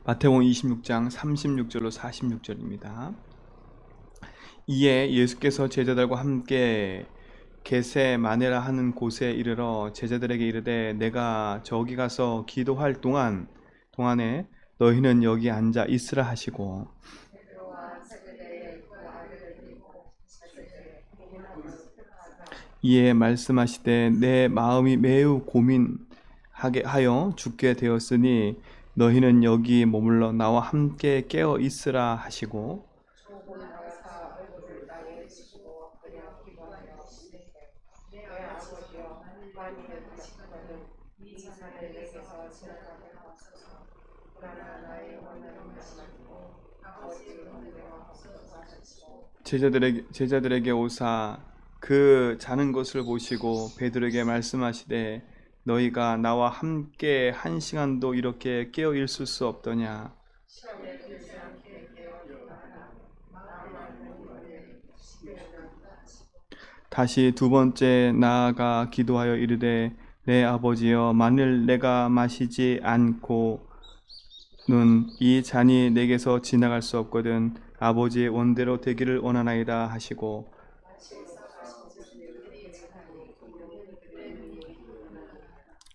마태복음 26장 36절로 46절입니다. 이에 예수께서 제자들과 함께 겟세마네라 하는 곳에 이르러 제자들에게 이르되 내가 저기 가서 기도할 동안에 너희는 여기 앉아 있으라 하시고, 이에 말씀하시되 내 마음이 매우 고민하게 하여 죽게 되었으니 너희는 여기 머물러 나와 함께 깨어 있으라 하시고, 제자들에게 오사 그 자는 것을 보시고 베드로에게 말씀하시되 너희가 나와 함께 한 시간도 이렇게 깨어 있을 수 없더냐. 다시 두 번째 나아가 기도하여 이르되 내 아버지여, 만일 내가 마시지 않고는 이 잔이 내게서 지나갈 수 없거든 아버지의 원대로 되기를 원하나이다 하시고,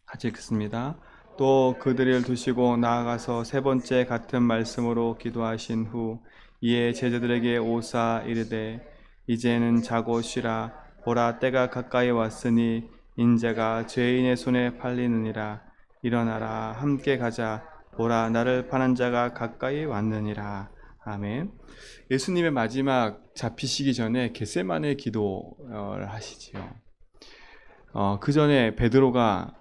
같이 읽습니다. 또 그들을 두시고 나아가서 세 번째 같은 말씀으로 기도하신 후 이에 제자들에게 오사 이르되 이제는 자고 쉬라. 보라, 때가 가까이 왔으니 인자가 죄인의 손에 팔리느니라. 일어나라, 함께 가자. 보라, 나를 파는 자가 가까이 왔느니라. 아멘. 예수님의 마지막 잡히시기 전에 겟세마네 기도를 하시지요. 그 전에 베드로가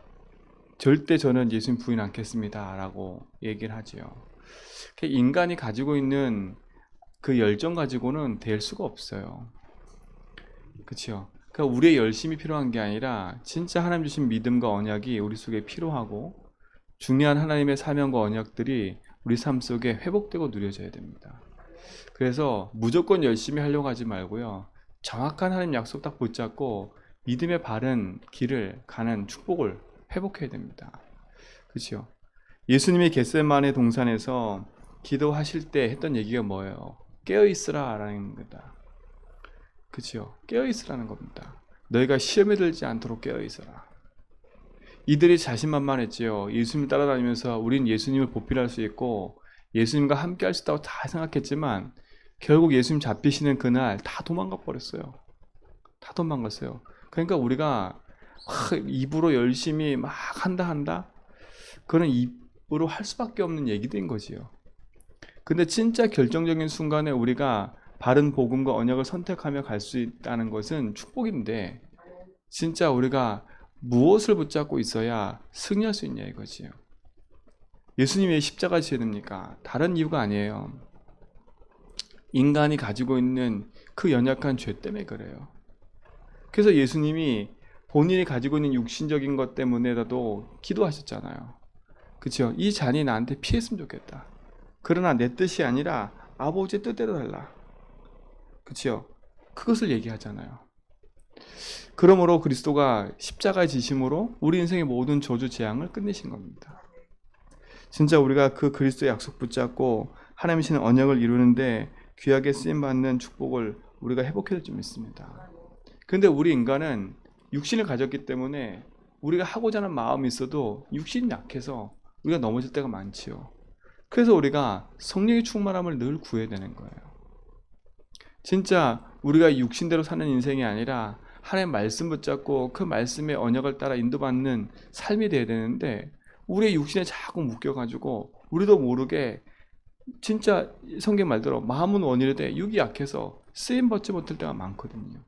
절대 저는 예수님 부인 않겠습니다 라고 얘기를 하지요. 인간이 가지고 있는 그 열정 가지고는 될 수가 없어요. 그렇죠? 그러니까 우리의 열심이 필요한 게 아니라 진짜 하나님 주신 믿음과 언약이 우리 속에 필요하고, 중요한 하나님의 사명과 언약들이 우리 삶 속에 회복되고 누려져야 됩니다. 그래서 무조건 열심히 하려고 하지 말고요, 정확한 하나님 약속 딱 붙잡고 믿음의 바른 길을 가는 축복을 회복해야 됩니다. 그렇죠? 예수님이 겟세마네 동산에서 기도하실 때 했던 얘기가 뭐예요? 깨어 있으라 라는 거다. 그렇죠? 깨어 있으라는 겁니다. 너희가 시험에 들지 않도록 깨어 있어라. 이들이 자신만만했지요. 예수님 따라다니면서 우린 예수님을 보필할 수 있고 예수님과 함께 할 수 있다고 다 생각했지만 결국 예수님 잡히시는 그날 다 도망가 버렸어요. 다 도망갔어요. 그러니까 우리가 입으로 열심히 막 한다 그런 입으로 할 수밖에 없는 얘기들인 거지요. 근데 진짜 결정적인 순간에 우리가 바른 복음과 언약을 선택하며 갈 수 있다는 것은 축복인데, 진짜 우리가 무엇을 붙잡고 있어야 승리할 수 있냐 이거지요. 예수님이 왜 십자가 지어야 됩니까? 다른 이유가 아니에요. 인간이 가지고 있는 그 연약한 죄 때문에 그래요. 그래서 예수님이 본인이 가지고 있는 육신적인 것 때문에라도 기도하셨잖아요. 그렇죠? 이 잔이 나한테 피했으면 좋겠다. 그러나 내 뜻이 아니라 아버지의 뜻대로 달라. 그렇죠? 그것을 얘기하잖아요. 그러므로 그리스도가 십자가의 지심으로 우리 인생의 모든 저주 재앙을 끝내신 겁니다. 진짜 우리가 그 그리스도의 약속 붙잡고 하나님 주시는 언약을 이루는데 귀하게 쓰임받는 축복을 우리가 회복해야 될 줄 믿습니다. 근데 우리 인간은 육신을 가졌기 때문에 우리가 하고자 하는 마음이 있어도 육신이 약해서 우리가 넘어질 때가 많지요. 그래서 우리가 성령의 충만함을 늘 구해야 되는 거예요. 진짜 우리가 육신대로 사는 인생이 아니라 하나님의 말씀 붙잡고 그 말씀의 언약을 따라 인도받는 삶이 돼야 되는데, 우리의 육신에 자꾸 묶여가지고 우리도 모르게 진짜 성경 말대로 마음은 원이르되 육이 약해서 쓰임받지 못할 때가 많거든요.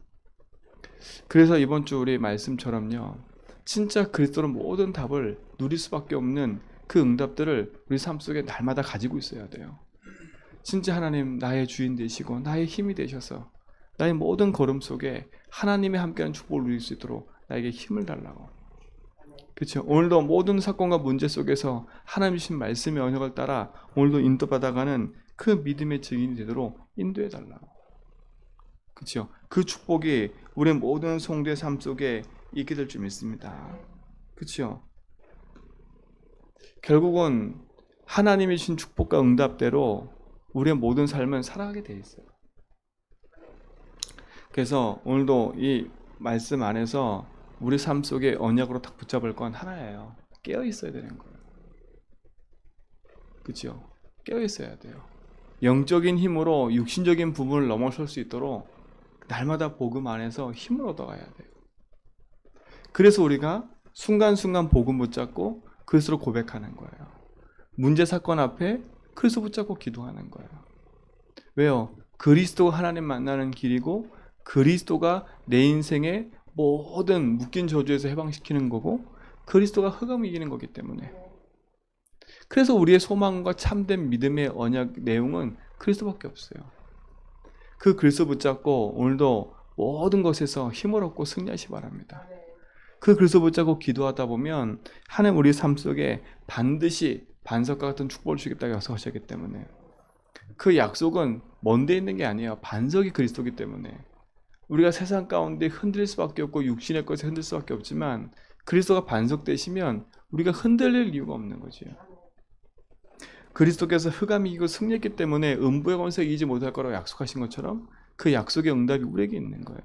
그래서 이번 주 우리 말씀처럼요, 진짜 그리스도로 모든 답을 누릴 수밖에 없는 그 응답들을 우리 삶 속에 날마다 가지고 있어야 돼요. 진짜 하나님 나의 주인 되시고 나의 힘이 되셔서 나의 모든 걸음 속에 하나님의 함께하는 축복을 누릴 수 있도록 나에게 힘을 달라고. 그렇죠? 오늘도 모든 사건과 문제 속에서 하나님 주신 말씀의 언약을 따라 오늘도 인도받아가는 그 믿음의 증인이 되도록 인도해 달라고. 그렇죠? 그 축복이 우리 모든 성도의 삶 속에 있게 될 줄 믿습니다. 그렇죠? 결국은 하나님이 주신 축복과 응답대로 우리의 모든 삶은 살아가게 돼 있어요. 그래서 오늘도 이 말씀 안에서 우리 삶 속에 언약으로 딱 붙잡을 건 하나예요. 깨어 있어야 되는 거예요. 그렇죠? 깨어 있어야 돼요. 영적인 힘으로 육신적인 부분을 넘어설 수 있도록 날마다 복음 안에서 힘을 얻어가야 돼요. 그래서 우리가 순간순간 복음 붙잡고 그리스도로 고백하는 거예요. 문제 사건 앞에 그리스도 붙잡고 기도하는 거예요. 왜요? 그리스도가 하나님 만나는 길이고 그리스도가 내 인생의 모든 묶인 저주에서 해방시키는 거고 그리스도가 흑암을 이기는 거기 때문에. 그래서 우리의 소망과 참된 믿음의 언약 내용은 그리스도밖에 없어요. 그 그리스도 붙잡고 오늘도 모든 것에서 힘을 얻고 승리하시 바랍니다. 그 그리스도 붙잡고 기도하다 보면 하나님 우리 삶 속에 반드시 반석과 같은 축복을 주겠다고 약속하셨기 때문에 그 약속은 먼 데 있는 게 아니에요. 반석이 그리스도이기 때문에 우리가 세상 가운데 흔들릴 수밖에 없고 육신의 것에 흔들 수밖에 없지만 그리스도가 반석 되시면 우리가 흔들릴 이유가 없는 거지요. 그리스도께서 흑암이 이기고 승리했기 때문에 음부의 권세를 이기지 못할 거라고 약속하신 것처럼 그 약속의 응답이 우리에게 있는 거예요.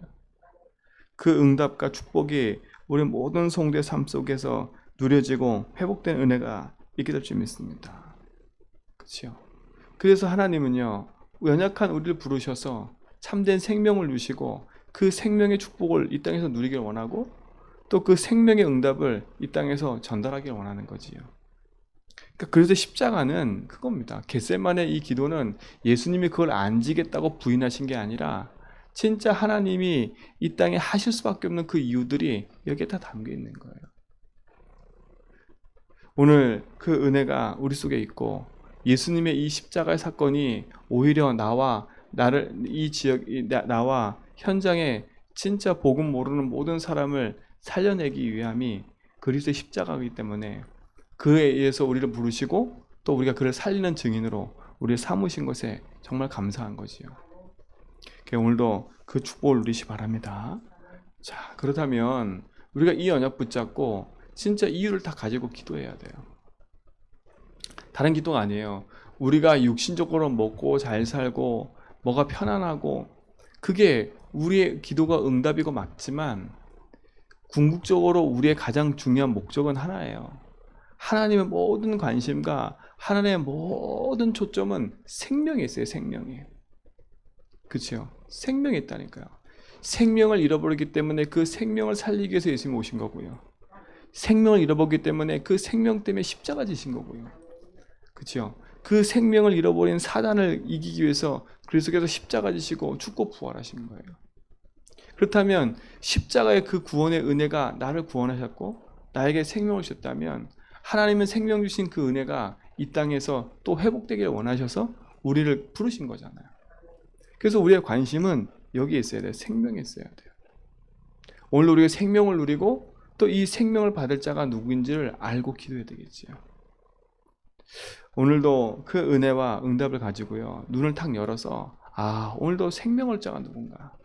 그 응답과 축복이 우리 모든 성도의 삶 속에서 누려지고 회복된 은혜가 있게 될 줄 믿습니다. 그렇죠? 그래서 하나님은요, 연약한 우리를 부르셔서 참된 생명을 누시고 그 생명의 축복을 이 땅에서 누리길 원하고 또 그 생명의 응답을 이 땅에서 전달하길 원하는 거지요. 그러니까 그래서 십자가는 그겁니다. 겟세마네 이 기도는 예수님이 그걸 안 지겠다고 부인하신 게 아니라 진짜 하나님이 이 땅에 하실 수밖에 없는 그 이유들이 여기에 다 담겨 있는 거예요. 오늘 그 은혜가 우리 속에 있고 예수님의 이 십자가의 사건이 오히려 나를 이 지역 나와 현장에 진짜 복음 모르는 모든 사람을 살려내기 위함이 그리스도의 십자가이기 때문에 그에 의해서 우리를 부르시고 또 우리가 그를 살리는 증인으로 우리를 삼으신 것에 정말 감사한 거지요. 오늘도 그 축복을 누리시 바랍니다. 자, 그렇다면 우리가 이 언약 붙잡고 진짜 이유를 다 가지고 기도해야 돼요. 다른 기도가 아니에요. 우리가 육신적으로 먹고 잘 살고 뭐가 편안하고 그게 우리의 기도가 응답이고 맞지만 궁극적으로 우리의 가장 중요한 목적은 하나예요. 하나님의 모든 관심과 하나님의 모든 초점은 생명에 있어요. 생명에. 그렇죠? 생명이 있다니까요. 생명을 잃어버리기 때문에 그 생명을 살리기 위해서 예수님이 오신 거고요. 생명을 잃어버리기 때문에 그 생명 때문에 십자가 지신 거고요. 그렇죠? 그 생명을 잃어버린 사단을 이기기 위해서 그리스도께서 십자가 지시고 죽고 부활하신 거예요. 그렇다면 십자가의 그 구원의 은혜가 나를 구원하셨고 나에게 생명을 주셨다면 하나님은 생명 주신 그 은혜가 이 땅에서 또 회복되기를 원하셔서 우리를 부르신 거잖아요. 그래서 우리의 관심은 여기에 있어야 돼요. 생명에 있어야 돼요. 오늘 우리가 생명을 누리고 또 이 생명을 받을 자가 누구인지를 알고 기도해야 되겠지요. 오늘도 그 은혜와 응답을 가지고요. 눈을 탁 열어서 오늘도 생명을 자가 누군가.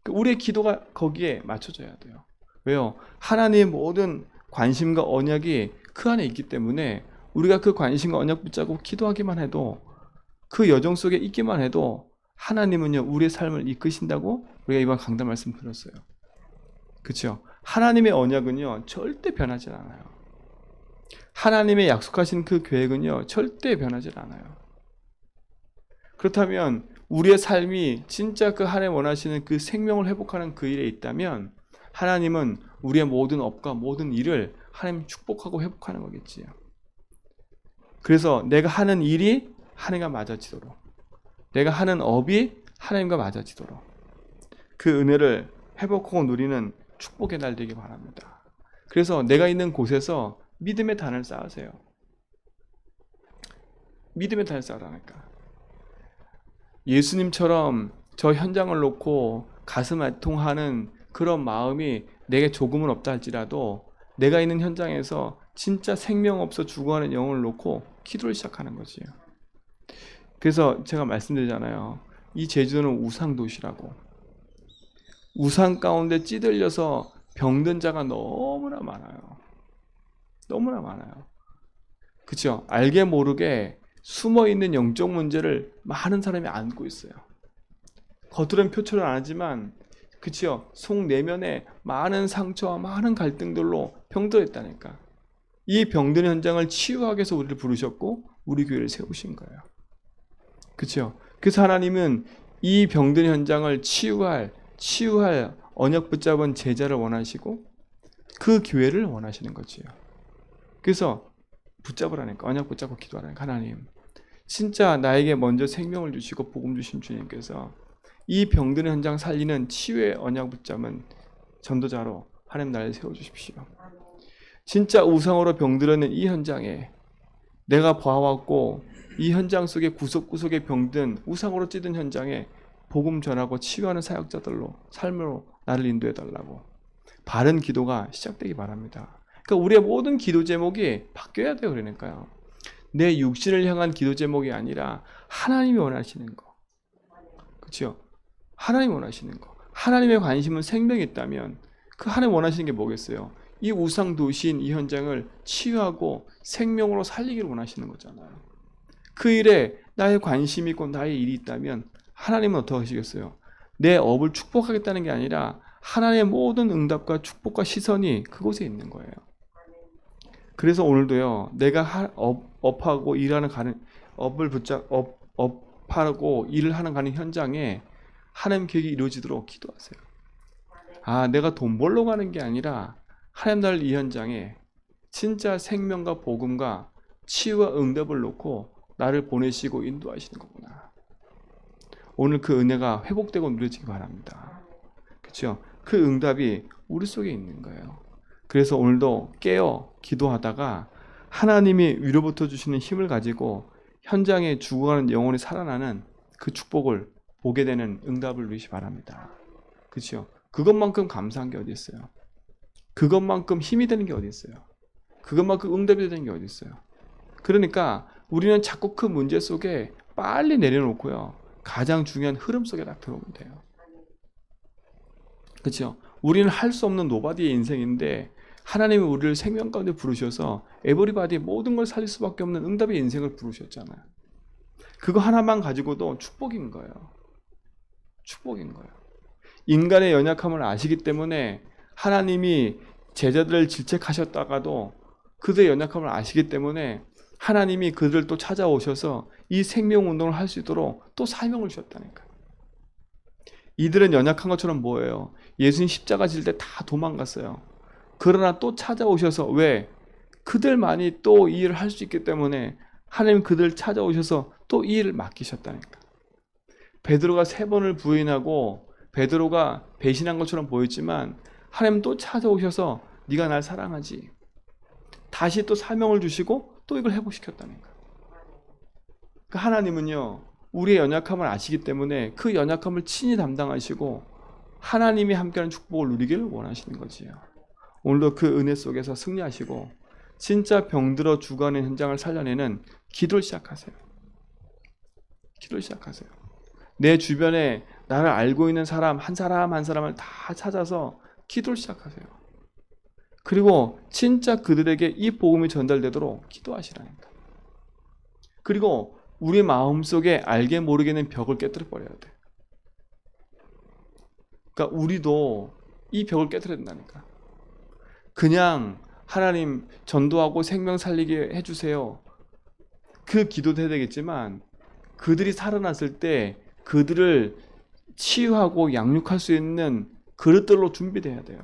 우리의 기도가 거기에 맞춰져야 돼요. 왜요? 하나님의 모든 관심과 언약이 그 안에 있기 때문에 우리가 그 관심과 언약 붙잡고 기도하기만 해도 그 여정 속에 있기만 해도 하나님은요 우리의 삶을 이끄신다고 우리가 이번 강단 말씀 드렸어요. 그렇죠? 하나님의 언약은요 절대 변하지 않아요. 하나님의 약속하신 그 계획은요 절대 변하지 않아요. 그렇다면 우리의 삶이 진짜 그 하나님 원하시는 그 생명을 회복하는 그 일에 있다면 하나님은 우리의 모든 업과 모든 일을 하나님 축복하고 회복하는 거겠지요. 그래서 내가 하는 일이 하나님과 맞아지도록, 내가 하는 업이 하나님과 맞아지도록 그 은혜를 회복하고 누리는 축복의 날 되길 바랍니다. 그래서 내가 있는 곳에서 믿음의 단을 쌓으세요. 믿음의 단을 쌓으라니까. 예수님처럼 저 현장을 놓고 가슴 애통하는 그런 마음이 내게 조금은 없다 할지라도 내가 있는 현장에서 진짜 생명 없어 죽어가는 영혼을 놓고 기도를 시작하는 거지요. 그래서 제가 말씀드리잖아요. 이 제주도는 우상도시라고. 우상 가운데 찌들려서 병든 자가 너무나 많아요. 너무나 많아요. 그렇죠? 알게 모르게 숨어있는 영적 문제를 많은 사람이 안고 있어요. 겉으로는 표출을 안 하지만 그렇죠? 속 내면에 많은 상처와 많은 갈등들로 병들어 있다니까. 이 병든 현장을 치유하기 위해서 우리를 부르셨고 우리 교회를 세우신 거예요. 그렇죠? 그래서 하나님은 이 병든 현장을 치유할 언약 붙잡은 제자를 원하시고 그 교회를 원하시는 거지요. 그래서 붙잡으라니까, 언약 붙잡고 기도하라니까. 하나님 진짜 나에게 먼저 생명을 주시고 복음 주신 주님께서 이 병든 현장 살리는 치유의 언약 붙잡은 전도자로 하나님 나를 세워주십시오. 진짜 우상으로 병들었는 이 현장에 내가 봐왔고 이 현장 속에 구석구석에 병든 우상으로 찌든 현장에 복음 전하고 치유하는 사역자들로 삶으로 나를 인도해 달라고 바른 기도가 시작되기 바랍니다. 그러니까 우리의 모든 기도 제목이 바뀌어야 돼요. 그러니까요. 내 육신을 향한 기도 제목이 아니라 하나님이 원하시는 거. 그렇죠? 하나님이 원하시는 거. 하나님의 관심은 생명이 있다면 그 하나님 원하시는 게 뭐겠어요? 이 우상 도시인 이 현장을 치유하고 생명으로 살리기를 원하시는 거잖아요. 그 일에 나의 관심이 있고 나의 일이 있다면 하나님은 어떻게 하시겠어요? 내 업을 축복하겠다는 게 아니라 하나님의 모든 응답과 축복과 시선이 그곳에 있는 거예요. 그래서 오늘도요, 내가 업하고 일하는 가는 업을 업하고 일을 하는 가는 현장에 하나님 계획이 이루어지도록 기도하세요. 아, 내가 돈 벌러 가는 게 아니라 하나님 나를 이 현장에 진짜 생명과 복음과 치유와 응답을 놓고 나를 보내시고 인도하시는 거구나. 오늘 그 은혜가 회복되고 누려지기 바랍니다. 그렇죠? 그 응답이 우리 속에 있는 거예요. 그래서 오늘도 깨어 기도하다가 하나님이 위로부터 주시는 힘을 가지고 현장에 죽어가는 영혼이 살아나는 그 축복을 보게 되는 응답을 누리시 바랍니다. 그렇죠? 그것만큼 감사한 게 어디 있어요? 그것만큼 힘이 되는 게 어디 있어요? 그것만큼 응답이 되는 게 어디 있어요? 그러니까 우리는 자꾸 그 문제 속에 빨리 내려놓고요. 가장 중요한 흐름 속에 딱 들어오면 돼요. 그렇죠? 우리는 할 수 없는 노바디의 인생인데 하나님이 우리를 생명 가운데 부르셔서 에버리바디 모든 걸 살릴 수밖에 없는 응답의 인생을 부르셨잖아요. 그거 하나만 가지고도 축복인 거예요. 축복인 거예요. 인간의 연약함을 아시기 때문에 하나님이 제자들을 질책하셨다가도 그들의 연약함을 아시기 때문에 하나님이 그들을 또 찾아오셔서 이 생명운동을 할 수 있도록 또 사명을 주셨다니까요. 이들은 연약한 것처럼 보여요. 예수님 십자가 질 때 다 도망갔어요. 그러나 또 찾아오셔서 왜? 그들만이 또 이 일을 할 수 있기 때문에 하나님 그들 찾아오셔서 또 이 일을 맡기셨다니까. 베드로가 3번을 부인하고 베드로가 배신한 것처럼 보였지만 하나님 또 찾아오셔서 네가 날 사랑하지. 다시 또 사명을 주시고 또 이걸 회복시켰다니까. 그러니까 하나님은요, 우리의 연약함을 아시기 때문에 그 연약함을 친히 담당하시고 하나님이 함께하는 축복을 누리기를 원하시는 거지요. 오늘도 그 은혜 속에서 승리하시고 진짜 병들어 죽어가는 현장을 살려내는 기도를 시작하세요. 기도를 시작하세요. 내 주변에 나를 알고 있는 사람 한 사람 한 사람을 다 찾아서 기도를 시작하세요. 그리고 진짜 그들에게 이 복음이 전달되도록 기도하시라니까. 그리고 우리 마음속에 알게 모르게 있는 벽을 깨뜨려 버려야 돼. 그러니까 우리도 이 벽을 깨뜨려야 된다니까. 그냥 하나님 전도하고 생명 살리게 해주세요. 그 기도도 해야 되겠지만 그들이 살아났을 때 그들을 치유하고 양육할 수 있는 그릇들로 준비돼야 돼요.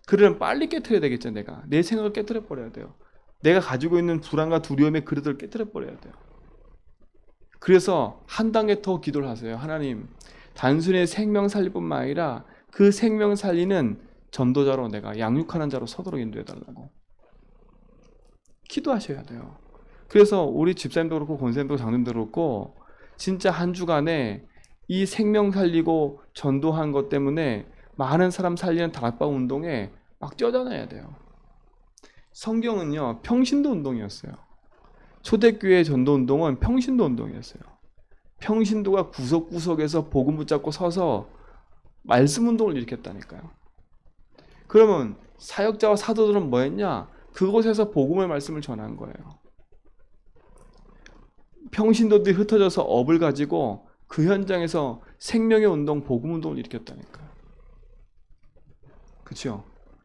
그들은 빨리 깨뜨려야 되겠죠. 내가 내 생각을 깨뜨려 버려야 돼요. 내가 가지고 있는 불안과 두려움의 그릇을 깨뜨려 버려야 돼요. 그래서 한 단계 더 기도를 하세요. 하나님, 단순히 생명 살릴 뿐만 아니라 그 생명 살리는 전도자로 내가 양육하는 자로 서도록 인도해 달라고 기도하셔야 돼요. 그래서 우리 집사님도 그렇고 권사님도 장님도 그렇고 진짜 한 주간에 이 생명 살리고 전도한 것 때문에 많은 사람 살리는 다락방 운동에 막 뛰어다녀야 돼요. 성경은요, 평신도 운동이었어요. 초대교회 전도 운동은 평신도 운동이었어요. 평신도가 구석구석에서 복음 붙잡고 서서 말씀 운동을 일으켰다니까요. 그러면 사역자와 사도들은 뭐 했냐? 그곳에서 복음의 말씀을 전한 거예요. 평신도들이 흩어져서 업을 가지고 그 현장에서 생명의 운동, 복음 운동을 일으켰다니까요. 그렇죠?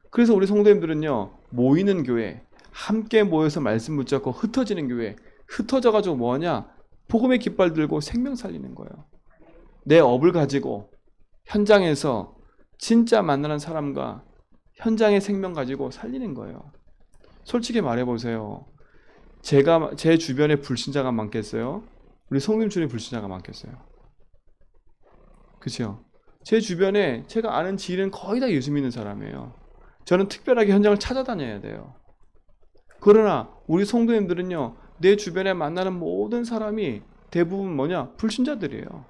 그래서 우리 성도님들은요, 모이는 교회, 함께 모여서 말씀 붙잡고 흩어지는 교회, 흩어져가지고 뭐하냐? 복음의 깃발 들고 생명 살리는 거예요. 내 업을 가지고 현장에서 진짜 만나는 사람과 현장의 생명 가지고 살리는 거예요. 솔직히 말해보세요. 제 주변에 불신자가 많겠어요? 우리 성도님 중에 불신자가 많겠어요? 그렇죠? 제 주변에 제가 아는 지인은 거의 다 예수 믿는 사람이에요. 저는 특별하게 현장을 찾아다녀야 돼요. 그러나 우리 성도님들은요, 내 주변에 만나는 모든 사람이 대부분 뭐냐? 불신자들이에요.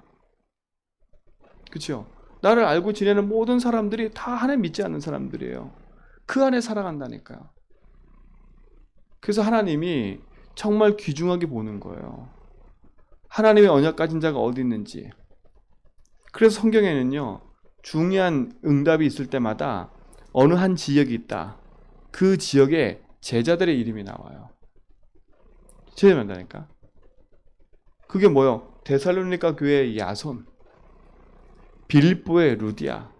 그렇죠? 나를 알고 지내는 모든 사람들이 다 하나님 믿지 않는 사람들이에요. 그 안에 살아간다니까요. 그래서 하나님이 정말 귀중하게 보는 거예요. 하나님의 언약 가진 자가 어디 있는지. 그래서 성경에는요, 중요한 응답이 있을 때마다 어느 한 지역이 있다. 그 지역에 제자들의 이름이 나와요. 제자들이 난다니까. 그게 뭐요? 데살로니가 교회의 야손, 빌립보의 루디아.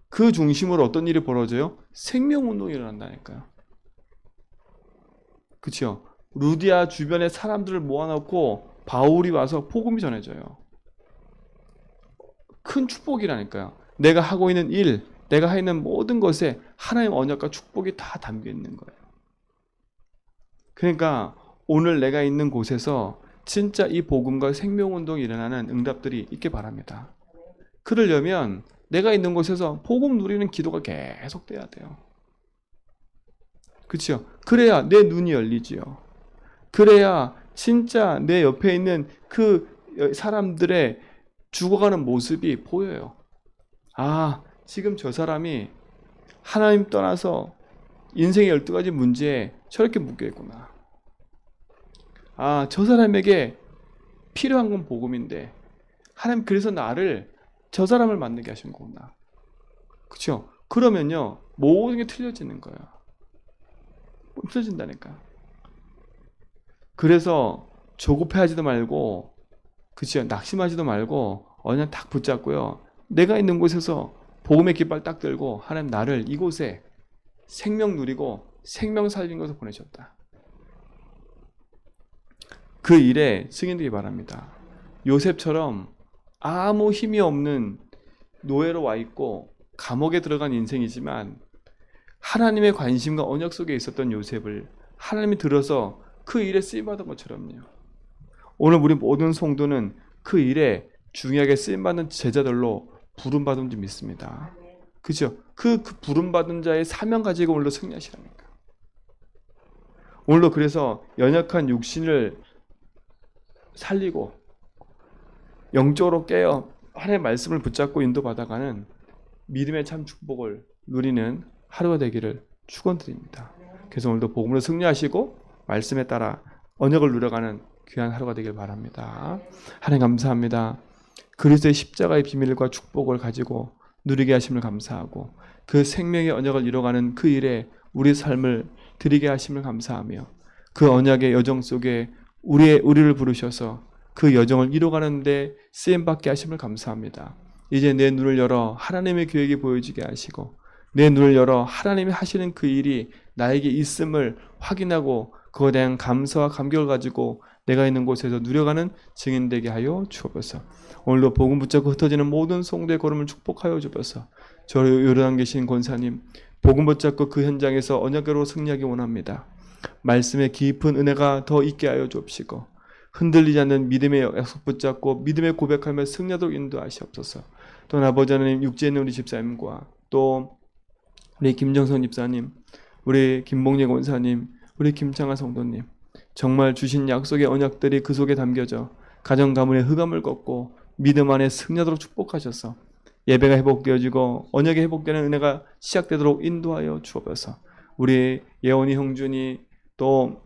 그 중심으로 어떤 일이 벌어져요? 생명운동이 일어난다니까요. 그렇죠? 루디아 주변에 사람들을 모아놓고 바울이 와서 복음이 전해져요. 큰 축복이라니까요. 내가 하고 있는 일, 내가 하는 모든 것에 하나님의 언약과 축복이 다 담겨 있는 거예요. 그러니까 오늘 내가 있는 곳에서 진짜 이 복음과 생명운동이 일어나는 응답들이 있길 바랍니다. 그러려면 내가 있는 곳에서 복음 누리는 기도가 계속 돼야 돼요. 그렇죠? 그래야 내 눈이 열리지요. 그래야 진짜 내 옆에 있는 그 사람들의 죽어가는 모습이 보여요. 아, 지금 저 사람이 하나님 떠나서 인생의 12가지 문제에 저렇게 묶여있구나. 아, 저 사람에게 필요한 건 복음인데 하나님 그래서 나를 저 사람을 만나게 하신 거구나. 그렇죠? 그러면요, 모든 게 틀려지는 거예요. 틀려진다니까. 그래서 조급해하지도 말고, 그렇죠? 낙심하지도 말고 그냥 딱 붙잡고요. 내가 있는 곳에서 복음의 깃발 딱 들고 하나님 나를 이곳에 생명 누리고 생명 살리는 것을 보내셨다. 그 일에 승인되기 바랍니다. 요셉처럼 아무 힘이 없는 노예로 와 있고 감옥에 들어간 인생이지만 하나님의 관심과 언약 속에 있었던 요셉을 하나님이 들어서 그 일에 쓰임받은 것처럼요. 오늘 우리 모든 성도는 그 일에 중요하게 쓰임받는 제자들로 부름받은 줄 믿습니다. 그죠? 그 부름받은 자의 사명 가지고 오늘도 승리하시라니까. 오늘도 그래서 연약한 육신을 살리고 영적으로 깨어 하나님의 말씀을 붙잡고 인도받아가는 믿음의 참 축복을 누리는 하루가 되기를 축원드립니다. 그래서 오늘도 복음으로 승리하시고 말씀에 따라 언약을 누려가는 귀한 하루가 되길 바랍니다. 하나님 감사합니다. 그리스도의 십자가의 비밀과 축복을 가지고 누리게 하심을 감사하고 그 생명의 언약을 이뤄가는 그 일에 우리 삶을 드리게 하심을 감사하며 그 언약의 여정 속에 우리를 부르셔서 그 여정을 이뤄가는 데 쓰임받게 하심을 감사합니다. 이제 내 눈을 열어 하나님의 계획이 보여지게 하시고 내 눈을 열어 하나님이 하시는 그 일이 나에게 있음을 확인하고 그거에 대한 감사와 감격을 가지고 내가 있는 곳에서 누려가는 증인되게 하여 주옵소서. 오늘도 복음 붙잡고 흩어지는 모든 성도의 걸음을 축복하여 주옵소서. 저를 요르단 계신 권사님, 복음 붙잡고 그 현장에서 언약으로 승리하기 원합니다. 말씀의 깊은 은혜가 더 있게 하여 주옵시고 흔들리지 않는 믿음의 약속 붙잡고 믿음의 고백하며 승리하도록 인도하시옵소서. 또 아버지 하나님, 육지에 있는 우리 집사님과 또 우리 김정선 집사님, 우리 김봉예 권사님, 우리 김창하 성도님, 정말 주신 약속의 언약들이 그 속에 담겨져 가정 가문의 흑암을 걷고 믿음 안에 승리하도록 축복하셔서 예배가 회복되어지고 언약이 회복되는 은혜가 시작되도록 인도하여 주옵소서. 우리 예원이 형준이 또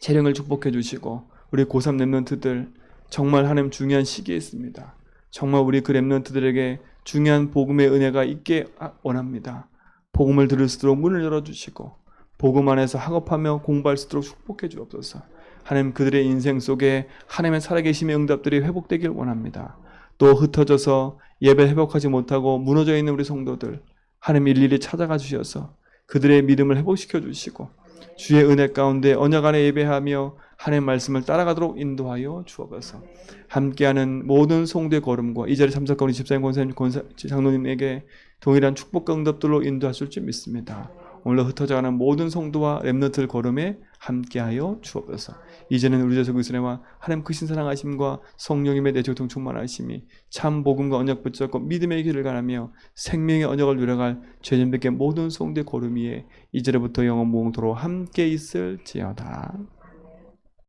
재령을 축복해 주시고 우리 고3 랩런트들 정말 하나님 중요한 시기에 있습니다. 정말 우리 그 랩런트들에게 중요한 복음의 은혜가 있게 원합니다. 복음을 들을 수 있도록 문을 열어주시고 복음 안에서 학업하며 공부할 수 있도록 축복해 주옵소서. 하나님 그들의 인생 속에 하나님의 살아계심의 응답들이 회복되길 원합니다. 또 흩어져서 예배 회복하지 못하고 무너져 있는 우리 성도들 하나님 일일이 찾아가 주셔서 그들의 믿음을 회복시켜 주시고 주의 은혜 가운데 언약 안에 예배하며 하나님의 말씀을 따라가도록 인도하여 주옵소서. 함께하는 모든 성도의 걸음과 이 자리에 참석한 우리 집사님, 권사님, 장로님에게 동일한 축복과 응답들로 인도하실 줄 믿습니다. 오늘도 흩어져가는 모든 성도와 렘넌트들 걸음에 함께하여 주옵소서. 이제는 우리 주 그리스도와 하나님 크신 사랑하심과 성령님의 내조통 충만하심이 참 복음과 언약 붙잡고 믿음의 길을 가라며 생명의 언약을 누려갈 죄nhân 뵙게 모든 성도의 걸음 위에 이제부터 영원 무궁토록 함께 있을지어다.